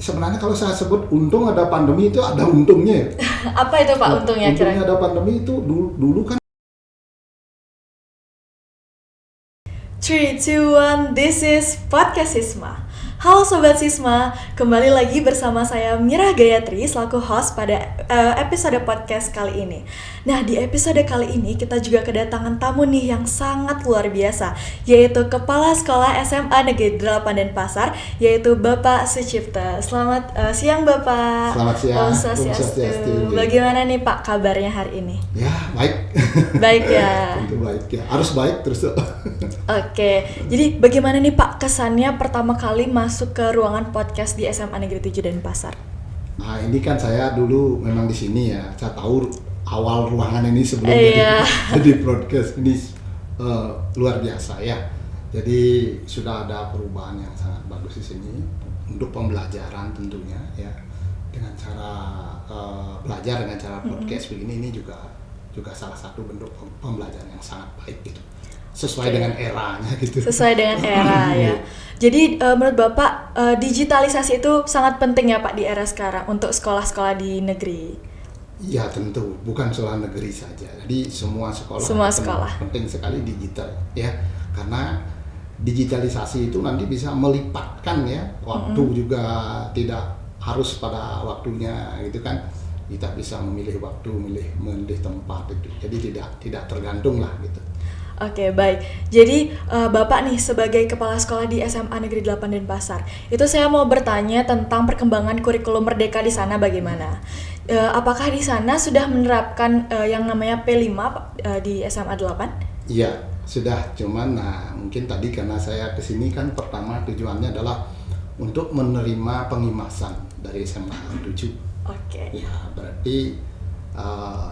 sebenarnya kalau saya sebut untung ada pandemi itu ada untungnya. Apa itu Pak untungnya kira-kira? Untungnya ada pandemi itu dulu kan. 3, 2, 1, this is Podcast Sisma. Halo Sobat Sisma, kembali lagi bersama saya Mira Gayatri selaku host pada episode podcast kali ini. Nah, di episode kali ini kita juga kedatangan tamu nih yang sangat luar biasa, yaitu Kepala Sekolah SMA Negeri 8 Denpasar, yaitu Bapak Sucipta. Selamat siang Bapak. Selamat siang. Om Swastiastu. Bagaimana nih Pak kabarnya hari ini? Ya, baik. Baik ya. Tentu baik ya, harus baik terus. Oke, jadi bagaimana nih Pak kesannya pertama kali masuk ke ruangan podcast di SMA Negeri 7 Denpasar? Nah, ini kan saya dulu memang di sini ya, saya tahu awal ruangan ini sebelum jadi broadcast ini luar biasa ya. Jadi sudah ada perubahan yang sangat bagus di sini untuk pembelajaran tentunya ya, dengan cara belajar dengan cara podcast begini ini juga salah satu bentuk pembelajaran yang sangat baik gitu. Sesuai dengan eranya gitu. Sesuai dengan era ya. Jadi menurut Bapak digitalisasi itu sangat penting ya Pak di era sekarang untuk sekolah-sekolah di negeri. Ya tentu, bukan sekolah negeri saja. Jadi semua sekolah penting sekali digital ya. Karena digitalisasi itu nanti bisa melipatkan ya waktu juga tidak harus pada waktunya gitu kan. Kita bisa memilih waktu, memilih tempat itu. Jadi tidak tergantung lah gitu. Oke, baik. Jadi Bapak nih sebagai kepala sekolah di SMA Negeri 8 Denpasar, itu saya mau bertanya tentang perkembangan kurikulum Merdeka di sana bagaimana? Apakah di sana sudah menerapkan yang namanya P5 di SMA 8? Iya, sudah. Cuman mungkin tadi karena saya kesini kan pertama tujuannya adalah untuk menerima pengimasan dari SMA 7. Oke. Ya, berarti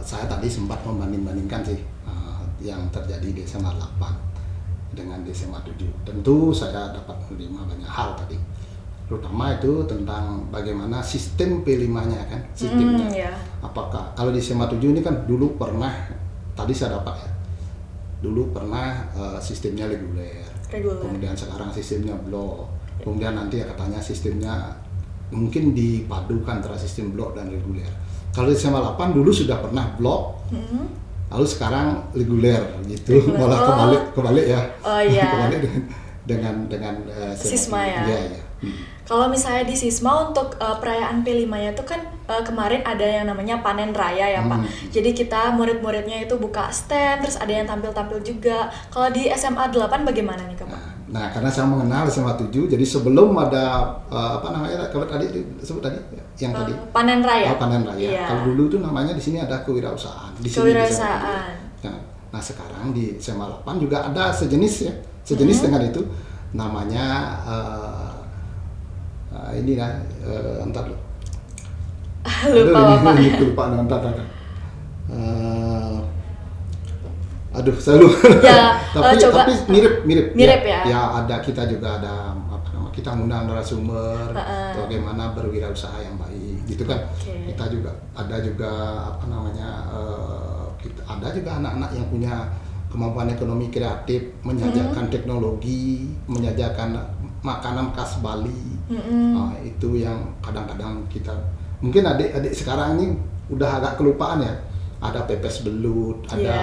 saya tadi sempat membanding-bandingkan sih yang terjadi di SMA 8 dengan di SMA 7. Tentu saya dapat menerima banyak hal tadi. Terutama itu tentang bagaimana sistem P5-nya kan, sistemnya. Yeah. Apakah kalau di SMA 7 ini kan dulu pernah, tadi saya dapat ya, dulu pernah sistemnya reguler. Kemudian sekarang sistemnya blok. Kemudian nanti katanya sistemnya mungkin dipadukan antara sistem blok dan reguler. Kalau di SMA 8 dulu sudah pernah blok. Lalu sekarang reguler gitu, malah kebalik ya. Oh iya. Kebalik dengan Sisma ya. Iya. Kalau misalnya di Sisma untuk perayaan P5-nya itu kan kemarin ada yang namanya panen raya ya Pak. Jadi kita murid-muridnya itu buka stand, terus ada yang tampil-tampil juga. Kalau di SMA 8 bagaimana nih Pak? Nah, karena saya mengenal SMA 7, jadi sebelum ada kalau tadi disebut tadi yang tadi panen raya. Panen raya. Iya. Kalau dulu tuh namanya di sini ada kewirausahaan. Kewirausahaan. Nah, sekarang di SMA 8 juga ada sejenis ya. Dengan itu namanya ini lah entar loh. Lupa entar. Aduh, saya lupa. Ya, tapi mirip ya. Ya, ada kita juga ada kita ngundang narasumber bagaimana berwirausaha yang baik gitu kan. Okay. Kita juga ada anak-anak yang punya kemampuan ekonomi kreatif, menyajikan teknologi, menyajikan makanan khas Bali. Itu yang kadang-kadang kita mungkin adik-adik sekarang ini udah agak kelupaan ya. Ada pepes belut, ada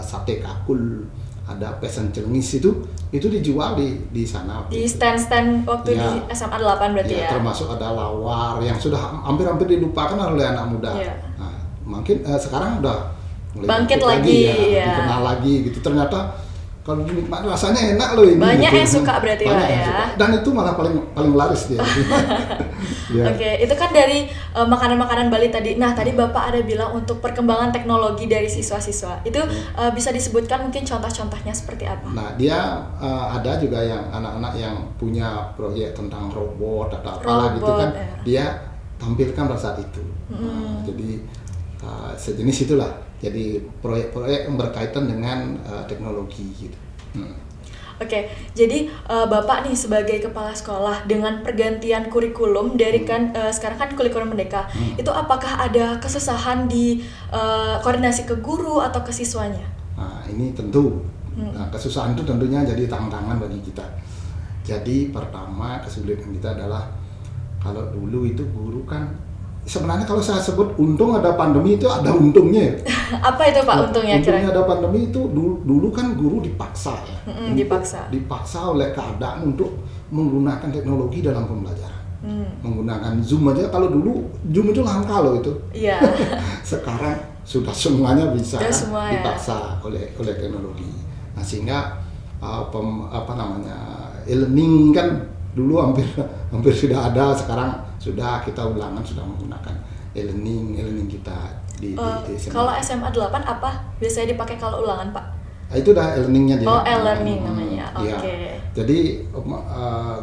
sate kakul, ada pesen cengis itu dijual di sana. Di stand-stand waktu di SMA 8 berarti ya. Termasuk ada lawar yang sudah hampir dilupakan oleh anak muda. Nah, mungkin sekarang udah mulai bangkit lagi ya, dikenal lagi gitu. Ternyata kalau dinikmati rasanya enak loh ini. Banyak gitu. yang suka berarti Pak ya. Suka. Dan itu malah paling laris dia. Ya. Oke, itu kan dari makanan-makanan Bali tadi. Nah, tadi Bapak ada bilang untuk perkembangan teknologi dari siswa-siswa. Itu bisa disebutkan mungkin contoh-contohnya seperti apa? Nah, dia ada juga yang anak-anak yang punya proyek tentang robot atau apalah gitu kan. Dia tampilkan pada saat itu. Jadi sejenis itulah. Jadi proyek-proyek yang berkaitan dengan teknologi gitu. Oke, jadi Bapak nih sebagai kepala sekolah dengan pergantian kurikulum dari sekarang kan kurikulum Merdeka, itu apakah ada kesusahan di koordinasi ke guru atau ke siswanya? Nah, ini tentu. Nah, kesusahan itu tentunya jadi tantangan bagi kita. Jadi pertama kesulitan kita adalah Kalau dulu itu guru kan sebenarnya kalau saya sebut untung ada pandemi itu ada untungnya. Apa itu Pak untungnya Untungnya kira-kira? ada pandemi itu dulu kan guru dipaksa ya. Dipaksa oleh keadaan untuk menggunakan teknologi dalam pembelajaran. Menggunakan Zoom aja, kalau dulu Zoom itu langka loh itu. Iya. Sekarang sudah semuanya bisa Sudah kan, semua, ya. dipaksa oleh teknologi. Nah sehingga e-learning kan dulu hampir sudah ada, sekarang sudah kita ulangan sudah menggunakan e-learning kita di SMA. Kalau SMA 8 apa biasanya dipakai kalau ulangan Pak? Nah, itu udah e-learningnya dia. Oh, e-learning namanya. Oke. Iya. Jadi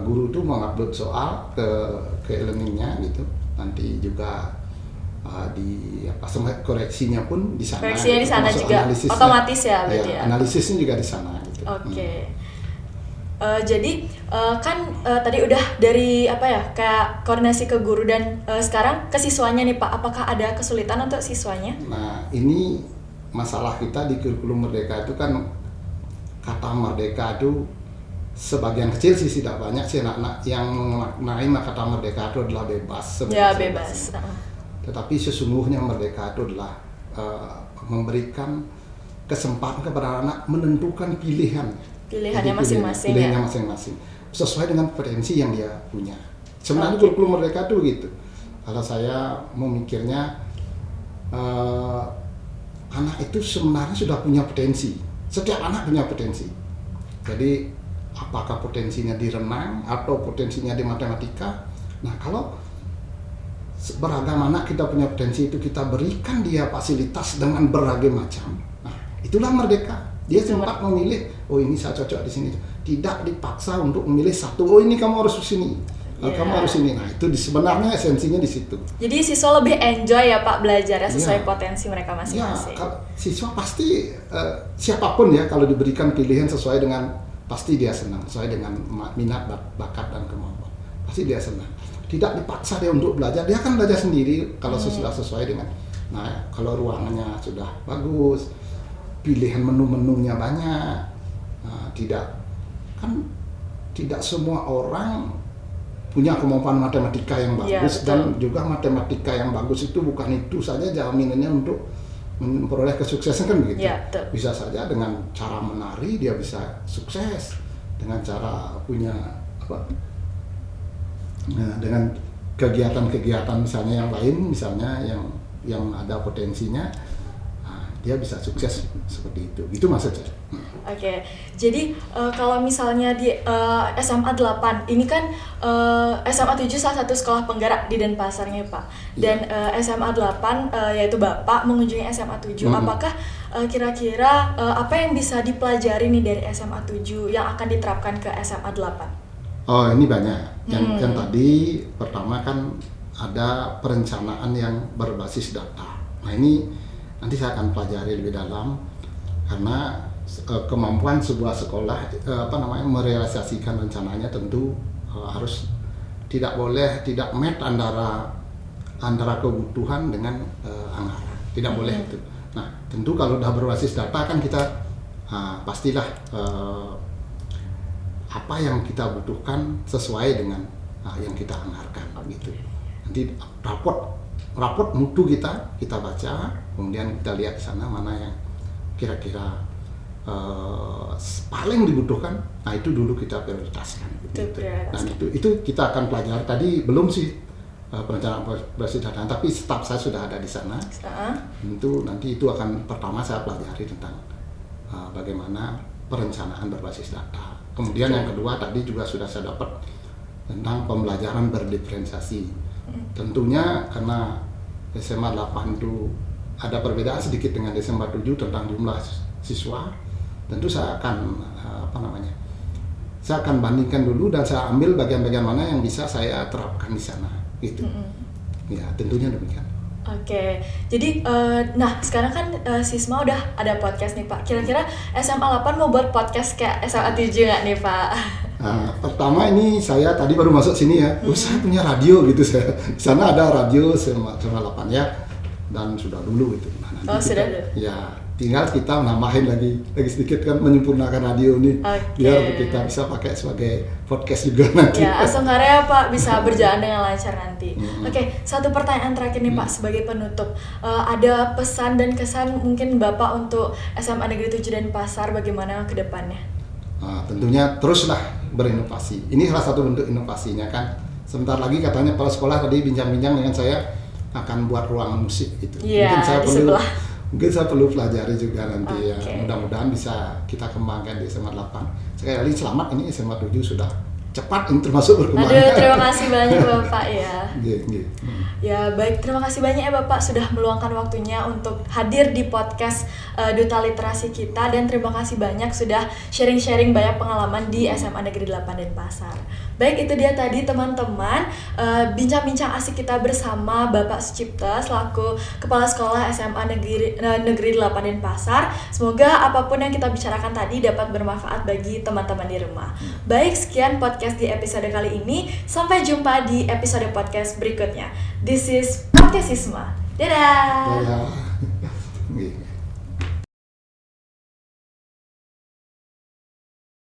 guru tuh mengupload soal ke e-learningnya gitu. Nanti juga koreksinya pun di sana. Koreksinya di sana juga otomatis ya berarti ya. Analisisnya juga di sana gitu. Oke. Jadi kan tadi udah dari apa ya kayak koordinasi ke guru dan sekarang ke siswanya nih Pak, apakah ada kesulitan untuk siswanya? Nah ini masalah kita di kurikulum Merdeka itu kan kata merdeka itu sebagian kecil sih, tidak banyak sih anak-anak yang memaknai kata merdeka itu adalah bebas. Ya bebas. Tetapi sesungguhnya merdeka itu adalah memberikan kesempatan kepada anak menentukan pilihannya masing-masing sesuai dengan potensi yang dia punya. Sebenarnya kurikulum Merdeka itu gitu. Kalau saya memikirnya anak itu sebenarnya sudah punya potensi. Setiap anak punya potensi. Jadi apakah potensinya di renang atau potensinya di matematika? Nah kalau beragam anak kita punya potensi itu, kita berikan dia fasilitas dengan berbagai macam. Nah itulah merdeka. Dia sempat memilih, oh ini saya cocok di sini. Tidak dipaksa untuk memilih satu, oh ini kamu harus di sini, kamu harus ini. Nah itu sebenarnya esensinya di situ. Jadi siswa lebih enjoy ya Pak belajarnya sesuai potensi mereka masing-masing. Ya, siswa pasti siapapun ya kalau diberikan pilihan sesuai dengan, pasti dia senang, sesuai dengan minat, bakat dan kemampuan. Pasti dia senang. Tidak dipaksa dia untuk belajar, dia akan belajar sendiri kalau sudah sesuai dengan. Nah kalau ruangannya sudah bagus, pilihan menu-menunya banyak, tidak semua orang punya kemampuan matematika yang bagus, dan juga matematika yang bagus itu bukan itu saja jaminannya untuk memperoleh kesuksesan kan begitu. Bisa saja dengan cara menari dia bisa sukses, dengan cara punya dengan kegiatan-kegiatan misalnya yang lain, misalnya yang ada potensinya, dia bisa sukses seperti itu. Itu maksud saya. Oke. Jadi kalau misalnya di SMA 8 ini kan SMA 7 salah satu sekolah penggerak di Denpasarnya Pak. Dan SMA 8 yaitu Bapak mengunjungi SMA 7. Apakah kira-kira apa yang bisa dipelajari nih dari SMA 7 yang akan diterapkan ke SMA 8? Oh, ini banyak. Yang tadi pertama kan ada perencanaan yang berbasis data. Nah, ini nanti saya akan pelajari lebih dalam, karena kemampuan sebuah sekolah merealisasikan rencananya tentu harus tidak match antara kebutuhan dengan anggaran, tidak boleh itu. Nah tentu kalau sudah berbasis data kan kita pastilah apa yang kita butuhkan sesuai dengan yang kita anggarkan gitu. Nanti raport mutu kita baca, kemudian kita lihat di sana mana yang kira-kira paling dibutuhkan. Nah itu dulu kita prioritaskan. Gitu. Dan itu kita akan pelajari. Tadi belum sih perencanaan berbasis data, tapi staf saya sudah ada di sana. Tentu nanti itu akan pertama saya pelajari tentang bagaimana perencanaan berbasis data. Kemudian yang kedua tadi juga sudah saya dapat tentang pembelajaran berdiferensiasi. Tentunya karena SMA 8 itu ada perbedaan sedikit dengan SMA 7 tentang jumlah siswa. Tentu saya akan saya akan bandingkan dulu dan saya ambil bagian-bagian mana yang bisa saya terapkan di sana gitu. Ya, tentunya demikian. Oke. Jadi nah sekarang kan Sisma udah ada podcast nih Pak. Kira-kira SMA 8 mau buat podcast kayak SMA 7 nggak nih Pak? Nah, pertama ini saya tadi baru masuk sini ya. Saya punya radio gitu, saya di sana ada radio SMA 8 ya, dan sudah dulu itu. Nah, sudah dulu. Ya, tinggal kita nambahin lagi sedikit kan, menyempurnakan radio nih biar kita bisa pakai sebagai podcast juga nanti. Ya, Asongkarya Pak bisa berjalan dengan lancar nanti. Oke, satu pertanyaan terakhir nih Pak sebagai penutup. Ada pesan dan kesan mungkin Bapak untuk SMA Negeri 7 Denpasar bagaimana ke depannya? Tentunya teruslah berinovasi. Ini salah satu bentuk inovasinya kan. Sebentar lagi katanya kepala sekolah tadi bincang-bincang dengan saya akan buat ruangan musik gitu. Iya, Mungkin saya perlu pelajari juga nanti ya. Mudah-mudahan bisa kita kembangkan di SMA 8. Sekali lagi selamat, ini SMA 7 sudah cepat ini termasuk berkembang. Aduh, terima kasih banyak Bapak ya. Ya baik, terima kasih banyak ya Bapak sudah meluangkan waktunya untuk hadir di podcast Duta Literasi kita, dan terima kasih banyak sudah sharing-sharing banyak pengalaman di SMA Negeri 8 Denpasar. Baik, itu dia tadi teman-teman bincang-bincang asik kita bersama Bapak Sucipta selaku Kepala Sekolah SMA Negeri 8 Denpasar. Semoga apapun yang kita bicarakan tadi dapat bermanfaat bagi teman-teman di rumah. Baik, sekian podcast di episode kali ini. Sampai jumpa di episode podcast berikutnya. This is Podcast Sisma. Dadah.